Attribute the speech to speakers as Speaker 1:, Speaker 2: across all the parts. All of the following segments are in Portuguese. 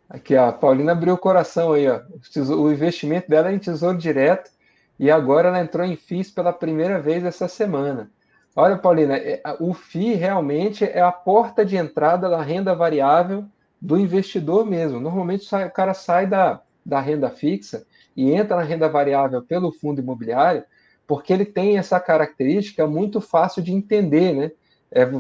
Speaker 1: Aqui, ó, a Paulina abriu o coração aí, ó. O investimento dela é em Tesouro Direto e agora ela entrou em FIIs pela primeira vez essa semana. Olha, Paulina, o FII realmente é a porta de entrada da renda variável do investidor mesmo. Normalmente o cara sai da renda fixa e entra na renda variável pelo fundo imobiliário, porque ele tem essa característica muito fácil de entender, né?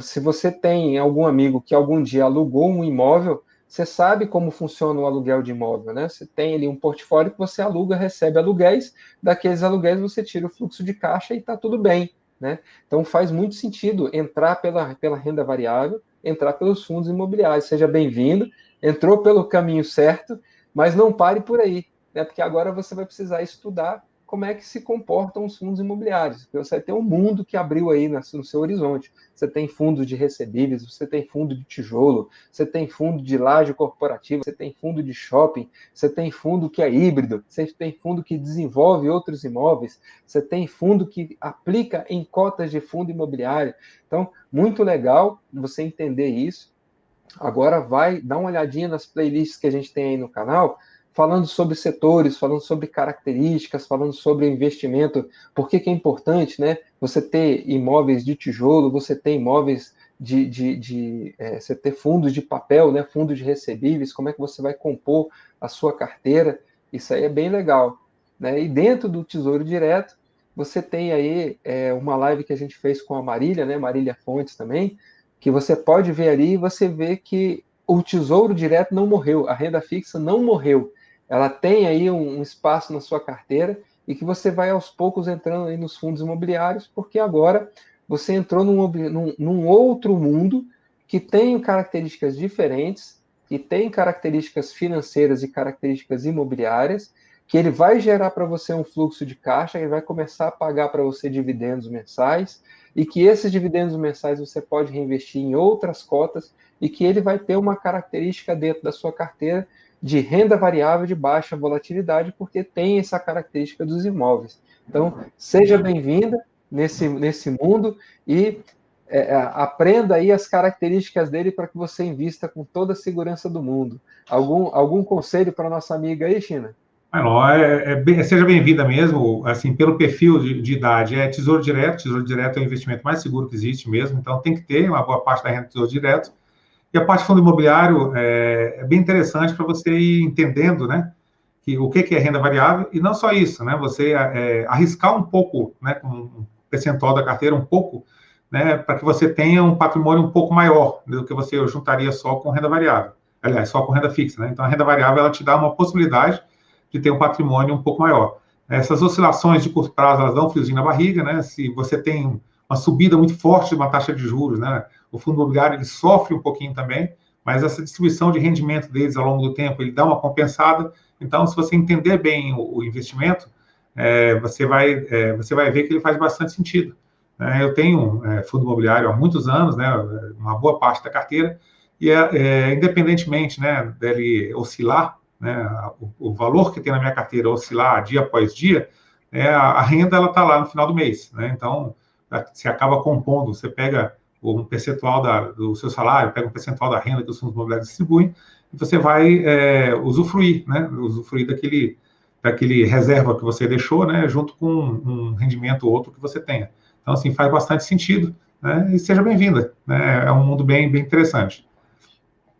Speaker 1: Se você tem algum amigo que algum dia alugou um imóvel, você sabe como funciona o aluguel de imóvel, né? Você tem ali um portfólio que você aluga, recebe aluguéis, daqueles aluguéis você tira o fluxo de caixa e está tudo bem, né? Então faz muito sentido entrar pela renda variável, entrar pelos fundos imobiliários. Seja bem-vindo, entrou pelo caminho certo, mas não pare por aí, né? Porque agora você vai precisar estudar como é que se comportam os fundos imobiliários. Você tem um mundo que abriu aí no seu horizonte. Você tem fundos de recebíveis, você tem fundo de tijolo, você tem fundo de laje corporativa, você tem fundo de shopping, você tem fundo que é híbrido, você tem fundo que desenvolve outros imóveis, você tem fundo que aplica em cotas de fundo imobiliário. Então, muito legal você entender isso. Agora vai dar uma olhadinha nas playlists que a gente tem aí no canal, falando sobre setores, falando sobre características, falando sobre investimento, por que é importante, né? Você ter imóveis de tijolo, você ter imóveis você ter fundos de papel, né? Fundos de recebíveis, como é que você vai compor a sua carteira, isso aí é bem legal, né? E dentro do Tesouro Direto, você tem aí uma live que a gente fez com a Marília, né? Marília Fontes também, que você pode ver ali e você vê que o Tesouro Direto não morreu, a renda fixa não morreu. Ela tem aí um espaço na sua carteira e que você vai aos poucos entrando aí nos fundos imobiliários, porque agora você entrou num outro mundo que tem características diferentes, que tem características financeiras e características imobiliárias, que ele vai gerar para você um fluxo de caixa, ele vai começar a pagar para você dividendos mensais, e que esses dividendos mensais você pode reinvestir em outras cotas e que ele vai ter uma característica dentro da sua carteira de renda variável de baixa volatilidade, porque tem essa característica dos imóveis. Então, seja bem-vinda nesse mundo e aprenda aí as características dele para que você invista com toda a segurança do mundo. Algum conselho para nossa amiga aí, China?
Speaker 2: Não, seja bem-vinda mesmo, assim, pelo perfil de idade, é Tesouro Direto é o investimento mais seguro que existe mesmo, então tem que ter uma boa parte da renda do Tesouro Direto, e a parte de fundo imobiliário é bem interessante para você ir entendendo, né, o que é renda variável, e não só isso, né, você arriscar um pouco, né, com um percentual da carteira, um pouco, né, para que você tenha um patrimônio um pouco maior do que você juntaria só com renda variável, aliás, só com renda fixa, né, então a renda variável, ela te dá uma possibilidade de ter um patrimônio um pouco maior. Essas oscilações de curto prazo, elas dão um friozinho na barriga, né, se você tem uma subida muito forte de uma taxa de juros, né, o fundo imobiliário, ele sofre um pouquinho também, mas essa distribuição de rendimento deles ao longo do tempo, ele dá uma compensada. Então, se você entender bem o investimento, você vai ver que ele faz bastante sentido. Eu tenho fundo imobiliário há muitos anos, né, uma boa parte da carteira, e independentemente, né, dele oscilar, né, o valor que tem na minha carteira oscilar dia após dia, a renda ela está lá no final do mês. Né, então, você acaba compondo, você pega um percentual do seu salário, pega um percentual da renda que os fundos imobiliários distribuem, e você vai usufruir, né, usufruir daquele reserva que você deixou, né, junto com um rendimento ou outro que você tenha. Então, assim, faz bastante sentido, né, e seja bem-vinda. Né, é um mundo bem, bem interessante.